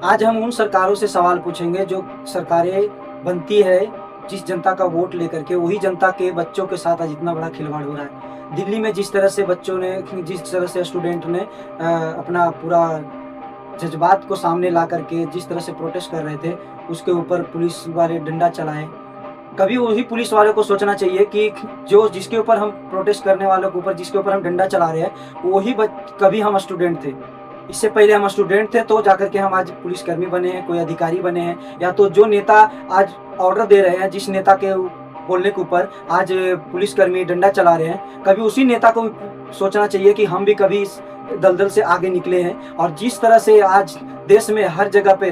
आज हम उन सरकारों से सवाल पूछेंगे जो सरकारें बनती है जिस जनता का वोट लेकर के, वही जनता के बच्चों के साथ आज इतना बड़ा खिलवाड़ हो रहा है। दिल्ली में जिस तरह से बच्चों ने, जिस तरह से स्टूडेंट ने अपना पूरा जज्बात को सामने ला करके जिस तरह से प्रोटेस्ट कर रहे थे, उसके ऊपर पुलिस वाले डंडा चलाए। कभी वही पुलिस वालों को सोचना चाहिए कि जो जिसके ऊपर हम प्रोटेस्ट करने वालों के ऊपर, जिसके ऊपर हम डंडा चला रहे हैं, वही कभी हम स्टूडेंट थे। इससे पहले हम स्टूडेंट थे, तो जाकर के हम आज पुलिसकर्मी बने हैं, कोई अधिकारी बने हैं, या तो जो नेता आज ऑर्डर दे रहे हैं, जिस नेता के बोलने के ऊपर आज पुलिसकर्मी डंडा चला रहे हैं, कभी उसी नेता को सोचना चाहिए कि हम भी कभी इस दलदल से आगे निकले हैं। और जिस तरह से आज देश में हर जगह पे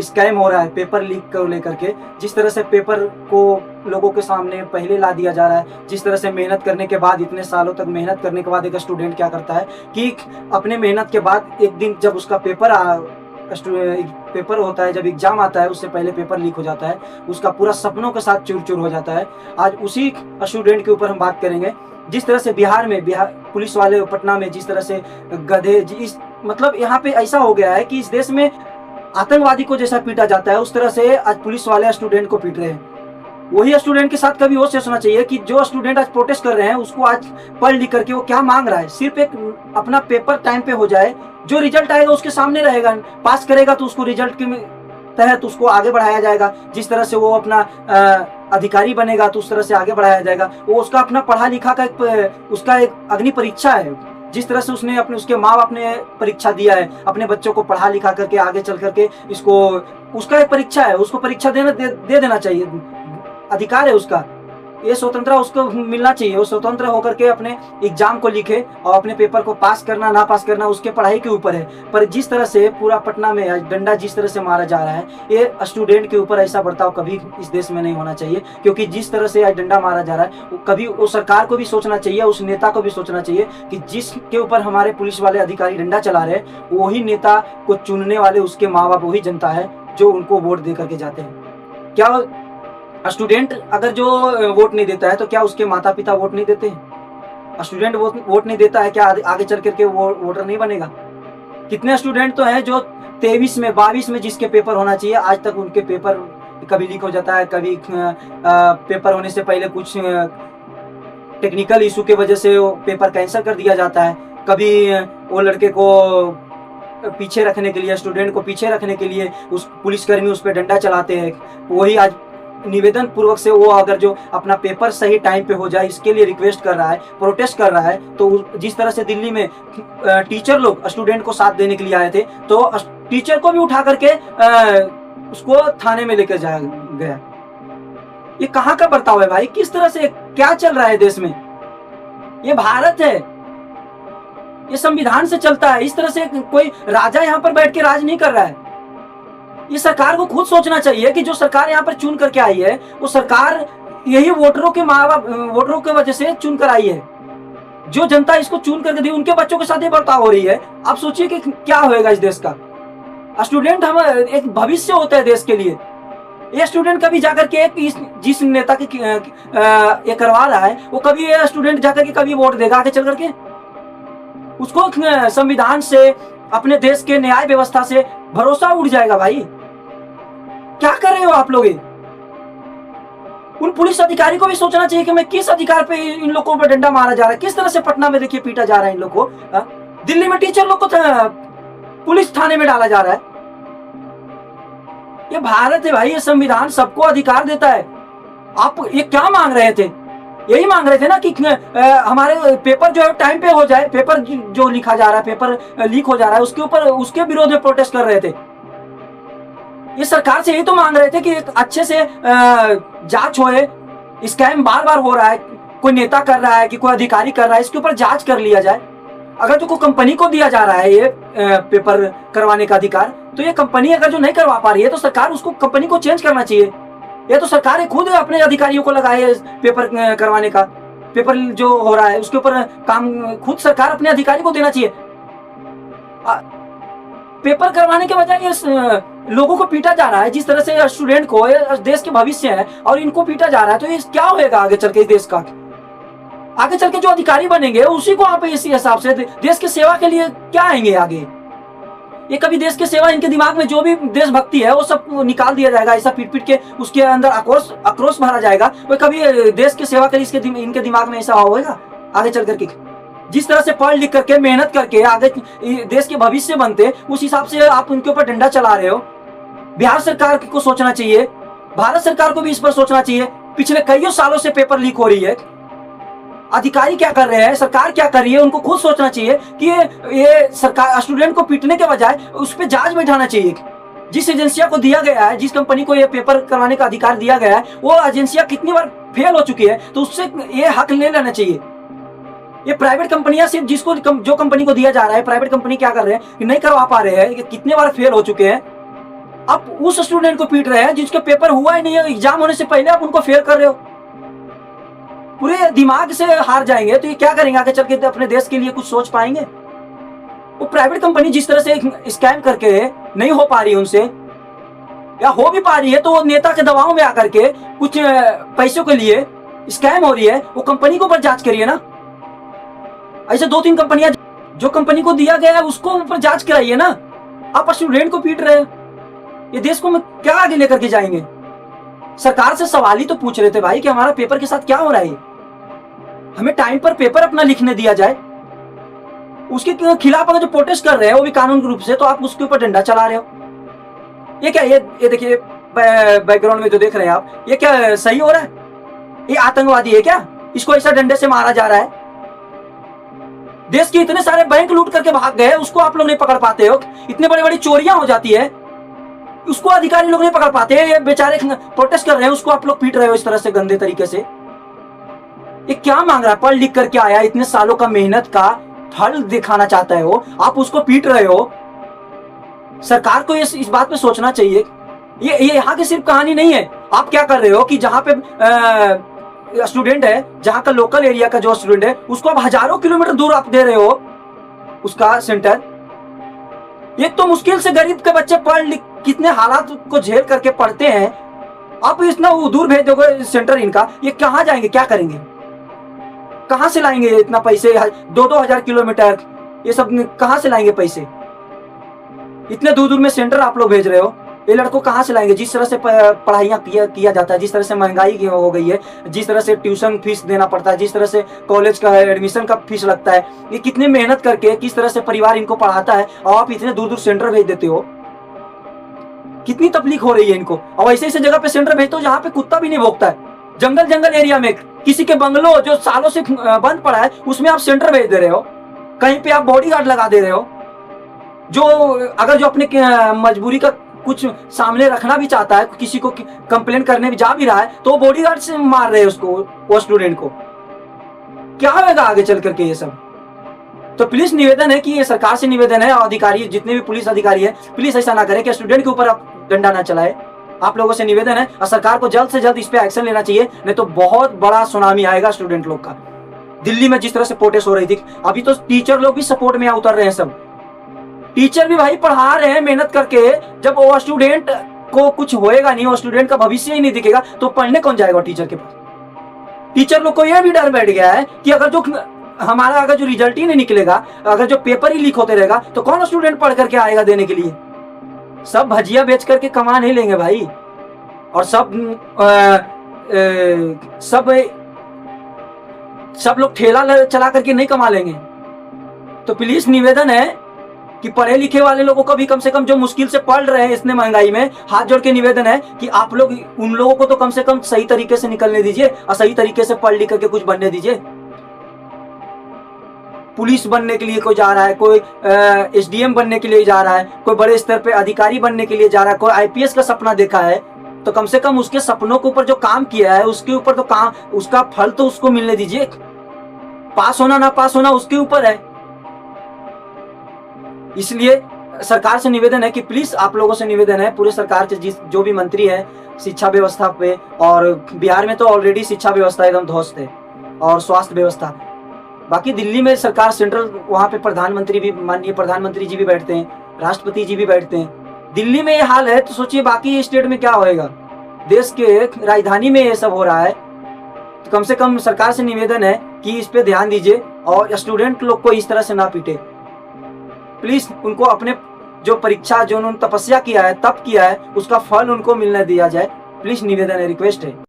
स्कैम हो रहा है पेपर लीक को लेकर के, जिस तरह से पेपर को लोगों के सामने पहले ला दिया जा रहा है, जिस तरह से मेहनत करने के बाद, इतने सालों तक मेहनत करने के बाद एक स्टूडेंट क्या करता है कि अपने मेहनत के बाद एक दिन जब उसका पेपर होता है, जब एग्जाम आता है, उससे पहले पेपर लीक हो जाता है, उसका पूरा सपनों के साथ चूर चूर हो जाता है। आज उसी स्टूडेंट के ऊपर हम बात करेंगे। जिस तरह से बिहार पुलिस वाले, पटना में जिस तरह से गधे, मतलब यहाँ पे ऐसा हो गया है कि इस देश में आतंकवादी को जैसा पीटा जाता है, उस तरह से आज पुलिस वाले स्टूडेंट को पीट रहे हैं। वही स्टूडेंट के साथ कभी वो सोचना चाहिए कि जो स्टूडेंट आज प्रोटेस्ट कर रहे हैं, उसको आज पढ़ लिख करके वो क्या मांग रहा है। सिर्फ एक अपना पेपर टाइम पे हो जाए, जो रिजल्ट आएगा उसके सामने रहेगा, पास करेगा तो उसको रिजल्ट के तहत उसको आगे बढ़ाया जाएगा। जिस तरह से वो अपना अधिकारी बनेगा तो उस तरह से आगे बढ़ाया जाएगा। वो उसका अपना पढ़ा लिखा का उसका एक अग्नि परीक्षा है। जिस तरह से उसने उसके माँ बाप ने परीक्षा दिया है अपने बच्चों को पढ़ा लिखा करके आगे चल करके, इसको उसका एक परीक्षा है, उसको परीक्षा दे देना चाहिए, अधिकार है उसका। ये स्वतंत्रता उसको मिलना चाहिए। वो स्वतंत्र होकर के अपने एग्जाम को लिखे और अपने पेपर को पास करना ना पास करना उसके पढ़ाई के ऊपर है। पर जिस तरह से पूरा पटना में आज डंडा जिस तरह से मारा जा रहा है, ये स्टूडेंट के ऊपर ऐसा बर्ताव कभी इस देश में नहीं होना चाहिए। क्योंकि जिस तरह से आज डंडा मारा जा रहा है, कभी वो सरकार को भी सोचना चाहिए, उस नेता को भी सोचना चाहिए कि जिसके ऊपर हमारे पुलिस वाले अधिकारी डंडा चला रहे हैं, वही नेता को चुनने वाले उसके माँ बाप, वही जनता है जो उनको वोट दे करके जाते हैं। क्या स्टूडेंट अगर जो वोट नहीं देता है तो क्या उसके माता पिता वोट नहीं देते हैं? स्टूडेंट वोट नहीं देता है, क्या आगे चल करके वो वोटर नहीं बनेगा? कितने स्टूडेंट तो हैं जो 23 में 22 में जिसके पेपर होना चाहिए, आज तक उनके पेपर कभी लीक हो जाता है, कभी पेपर होने से पहले कुछ टेक्निकल इशू के वजह से वो पेपर कैंसिल कर दिया जाता है, कभी वो लड़के को पीछे रखने के लिए, स्टूडेंट को पीछे रखने के लिए उस पुलिसकर्मी उस पर डंडा चलाते हैं। वही आज निवेदन पूर्वक से वो अगर जो अपना पेपर सही टाइम पे हो जाए, इसके लिए रिक्वेस्ट कर रहा है, प्रोटेस्ट कर रहा है, तो जिस तरह से दिल्ली में टीचर लोग स्टूडेंट को साथ देने के लिए आए थे, तो टीचर को भी उठा करके उसको थाने में लेकर जाया गया। ये कहाँ का बर्ताव है भाई? किस तरह से क्या चल रहा है देश में? ये भारत है, ये संविधान से चलता है। इस तरह से कोई राजा यहाँ पर बैठ के राज नहीं कर रहा है। ये सरकार को खुद सोचना चाहिए कि जो सरकार यहाँ पर चुन करके आई है, वो सरकार यही वोटरों के माँ बाप, वोटरों की वजह से चुन कर आई है। जो जनता इसको चुन करके दी, उनके बच्चों के साथ ये बर्ताव हो रही है। आप सोचिए कि क्या होएगा इस देश का। स्टूडेंट हम एक भविष्य होता है देश के लिए। ये स्टूडेंट कभी जाकर के जिस नेता के ये करवा रहा है, वो कभी ये स्टूडेंट जाकर के कभी वोट देगा आगे चल करके? उसको संविधान से, अपने देश के न्याय व्यवस्था से भरोसा उड़ जाएगा भाई। क्या कर रहे हो आप लोग? उन पुलिस अधिकारी को भी सोचना चाहिए कि मैं किस अधिकार पे इन लोगों पर डंडा मारा जा रहा है। किस तरह से पटना में देखिए पीटा जा रहा है इन लोगों को। दिल्ली में टीचर लोग को पुलिस थाने में डाला जा रहा है। ये भारत है भाई, ये संविधान सबको अधिकार देता है। आप ये क्या मांग रहे थे? यही मांग रहे थे ना कि हमारे पेपर जो है टाइम पे हो जाए। पेपर जो लिखा जा रहा है, पेपर लीक हो जा रहा है, उसके ऊपर, उसके विरोध में प्रोटेस्ट कर रहे थे। ये सरकार से यही तो मांग रहे थे कि अच्छे से जांच होए। स्कैम बार बार हो रहा है, कोई नेता कर रहा है कि कोई अधिकारी कर रहा है, इसके ऊपर जांच कर लिया जाए। अगर जो कोई कंपनी को दिया जा रहा है ये पेपर करवाने का अधिकार, तो ये कंपनी अगर जो नहीं करवा पा रही है, तो सरकार उसको, कंपनी को चेंज करना चाहिए। ये तो सरकार खुद अपने अधिकारियों को लगाए पेपर करवाने का। पेपर जो हो रहा है उसके ऊपर काम खुद सरकार अपने अधिकारी को देना चाहिए। पेपर करवाने के बजाय ये लोगों को पीटा जा रहा है। जिस तरह से स्टूडेंट को, देश के भविष्य है और इनको पीटा जा रहा है, तो ये क्या होएगा आगे चल के देश का? आगे चल के जो अधिकारी बनेंगे उसी को आप इसी हिसाब से देश की सेवा के लिए क्या आएंगे आगे? ये कभी देश की सेवा, इनके दिमाग में जो भी देशभक्ति है वो सब निकाल दिया जाएगा, ऐसा पीट पीट के उसके अंदर आक्रोश भरा जाएगा। वो कभी देश की सेवा करी, इनके दिमाग में ऐसा होगा आगे चल करके? जिस तरह से पढ़ लिख करके मेहनत करके आगे देश के भविष्य बनते, उस हिसाब से आप उनके ऊपर डंडा चला रहे हो। बिहार सरकार को सोचना चाहिए, भारत सरकार को भी इस पर सोचना चाहिए। पिछले कई सालों से पेपर लीक हो रही है, अधिकारी क्या कर रहे हैं, सरकार क्या कर रही है, उनको खुद सोचना चाहिए कि ये सरकार स्टूडेंट को पीटने के बजाय उस पर जांच बैठाना चाहिए। जिस एजेंसिया को दिया गया है, जिस कंपनी को ये पेपर करवाने का अधिकार दिया गया है, वो एजेंसिया कितनी बार फेल हो चुकी है, तो उससे ये हक ले लेना चाहिए। ये प्राइवेट कंपनियां सिर्फ जो कंपनी को दिया जा रहा है, प्राइवेट कंपनी क्या कर रहे हैं कि नहीं करवा पा रहे हैं, ये कितने बार फेल हो चुके हैं। आप उस स्टूडेंट को पीट रहे हैं जिसका पेपर हुआ ही नहीं है, एग्जाम होने से पहले आप उनको फेल कर रहे हो। पूरे दिमाग से हार जाएंगे तो ये क्या करेंगे आगे चल के? अपने देश के लिए कुछ सोच पाएंगे? वो प्राइवेट कंपनी जिस तरह से स्कैम करके नहीं हो पा रही उनसे, या हो भी पा रही है तो वो नेता के दबाव में आकर के कुछ पैसों के लिए स्कैम हो रही है, वो कंपनी के ऊपर जांच करिए ना। ऐसे 2-3 कंपनियां, जो कंपनी को दिया गया है उसको ऊपर जांच कराइए ना। आप स्टूडेंट को पीट रहे हैं, ये देश को क्या आगे लेकर के जाएंगे? सरकार से सवाल ही तो पूछ रहे थे भाई कि हमारा पेपर के साथ क्या हो रहा है, हमें टाइम पर पेपर अपना लिखने दिया जाए। उसके खिलाफ अगर जो प्रोटेस्ट कर रहे हैं वो भी कानून रूप से, तो आप उसके ऊपर डंडा चला रहे हो। ये क्या, ये देखिए बैकग्राउंड में जो देख रहे हैं आप, ये क्या सही हो रहा है? ये आतंकवादी है क्या? इसको ऐसा डंडे से मारा जा रहा है? देश के इतने सारे बैंक लूट करके भाग गए, उसको आप लोग नहीं पकड़ पाते हो। इतने बड़ी बड़ी चोरियां हो जाती है, उसको अधिकारी लोग नहीं पकड़ पाते। ये बेचारे प्रोटेस्ट कर रहे हैं, उसको आप लोग पीट रहे हो इस तरह से गंदे तरीके से। ये क्या मांग रहा है? पढ़ लिख करके आया, इतने सालों का मेहनत का फल दिखाना चाहता है वो, आप उसको पीट रहे हो। सरकार को इस बात पे सोचना चाहिए। ये यहाँ की सिर्फ कहानी नहीं है। आप क्या कर रहे हो कि जहाँ पे स्टूडेंट है, जहाँ का लोकल एरिया का जो स्टूडेंट है, उसको आप हजारों किलोमीटर दूर आप दे रहे हो उसका सेंटर। एक तो मुश्किल से गरीब के बच्चे पढ़ लिख कितने हालात को झेल करके पढ़ते हैं, आप इतना दूर भेज दोगे सेंटर इनका। ये कहाँ जाएंगे, क्या करेंगे, कहाँ से लाएंगे इतना पैसे? 2-2 हजार किलोमीटर, ये सब कहाँ से लाएंगे पैसे? इतने दूर दूर में सेंटर आप लोग भेज रहे हो, ये लड़कों कहाँ से लाएंगे? जिस तरह से पढ़ाइयाँ किया जाता है, जिस तरह से महंगाई हो गई है, जिस तरह से ट्यूशन फीस देना पड़ता है, जिस तरह से कॉलेज का एडमिशन का फीस लगता है, ये कितने मेहनत करके किस तरह से परिवार इनको पढ़ाता है, और आप इतने दूर दूर सेंटर भेज देते हो। कितनी तकलीफ हो रही है इनको। और ऐसे ऐसे जगह पे सेंटर भेजते हो जहाँ पे कुत्ता भी नहीं भौंकता है। जंगल एरिया में किसी के बंगलो जो सालों से बंद पड़ा है, उसमें आप सेंटर भेज दे रहे हो। कहीं पे आप बॉडीगार्ड लगा दे रहे हो, जो अगर जो अपने मजबूरी का कुछ सामने रखना भी चाहता है, किसी को कंप्लेन करने भी जा भी रहा है, तो बॉडीगार्ड से मार रहे हैं उसको, वो स्टूडेंट को। क्या होगा आगे चल करके ये सब? तो प्लीज निवेदन है कि ये सरकार से निवेदन है, और अधिकारी जितने भी पुलिस अधिकारी है, प्लीज ऐसा ना करें कि स्टूडेंट के ऊपर आप डंडा ना चलाए। आप लोगों से निवेदन है, और सरकार को जल्द से जल्द इस पे एक्शन लेना चाहिए, नहीं तो बहुत बड़ा सुनामी आएगा स्टूडेंट लोग का। दिल्ली में जिस तरह से प्रोटेस्ट हो रही थी, अभी तो टीचर लोग भी सपोर्ट में उतर रहे हैं। सब टीचर भी भाई पढ़ा रहे हैं मेहनत करके। जब वो स्टूडेंट को कुछ होएगा नहीं, वो स्टूडेंट का भविष्य ही नहीं दिखेगा, तो पढ़ने कौन जाएगा टीचर के पास? टीचर लोग को यह भी डर बैठ गया है कि अगर जो रिजल्ट ही नहीं निकलेगा, अगर जो पेपर ही लीक होते रहेगा, तो कौन स्टूडेंट पढ़ करके आएगा देने के लिए? सब भजिया बेच करके कमा नहीं लेंगे भाई, और सब लोग ठेला चला करके नहीं कमा लेंगे। तो प्लीज निवेदन है कि पढ़े लिखे वाले लोगों को भी कम से कम, जो मुश्किल से पढ़ रहे हैं इतने महंगाई में, हाथ जोड़ के निवेदन है कि आप लोग उन लोगों को तो कम से कम सही तरीके से निकलने दीजिए, और सही तरीके से पढ़ लिख करके कुछ बनने दीजिए। पुलिस बनने के लिए कोई जा रहा है, कोई एसडीएम बनने के लिए जा रहा है, कोई बड़े स्तर पे अधिकारी बनने के लिए जा रहा है, कोई आईपीएस का सपना देखा है, तो कम से कम उसके सपनों के ऊपर जो काम किया है, उसके ऊपर तो काम, उसका फल तो उसको मिलने दीजिए। पास होना ना पास होना उसके ऊपर है। इसलिए सरकार से निवेदन है कि प्लीज आप लोगों से निवेदन है, पूरे सरकार से जो भी मंत्री है शिक्षा व्यवस्था पे, और बिहार में तो ऑलरेडी शिक्षा व्यवस्था एकदम ध्वस्त है, और स्वास्थ्य व्यवस्था। बाकी दिल्ली में सरकार सेंट्रल, वहाँ पे प्रधानमंत्री भी, माननीय प्रधानमंत्री जी भी बैठते हैं, राष्ट्रपति जी भी बैठते हैं। दिल्ली में ये हाल है, तो सोचिए बाकी स्टेट में क्या होएगा। देश के राजधानी में ये सब हो रहा है, तो कम से कम सरकार से निवेदन है कि इस पे ध्यान दीजिए, और स्टूडेंट लोग को इस तरह से ना पीटे। प्लीज उनको अपने जो परीक्षा जो उन्होंने तपस्या किया है, तप किया है, उसका फल उनको मिलने दिया जाए। प्लीज निवेदन है, रिक्वेस्ट है।